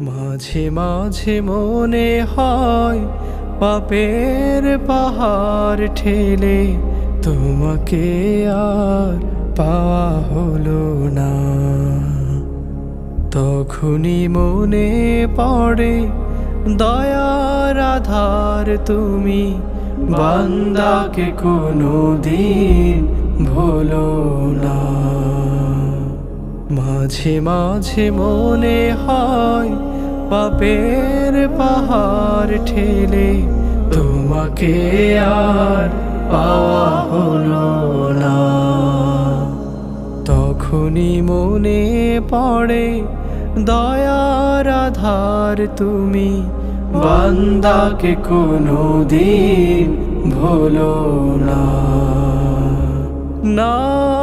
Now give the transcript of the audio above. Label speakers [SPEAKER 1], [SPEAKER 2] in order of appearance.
[SPEAKER 1] মাঝে মাঝে মনে হয় পাপের পাহাড় ঠেলে তোমাকে আর পাওয়া হলো না। তখনই মনে পড়ে দয়ার আধার তুমি, বান্দাকে কোনো দিন ভুলো না। মাঝে মাঝে মনে হয় পাপের পাহাড় ঠেলে তোমাকে আর পাওয়া হলো না। তখনই মনে পড়ে দয়ার আধার তুমি, বান্দাকে কোনো দিন ভুলো না।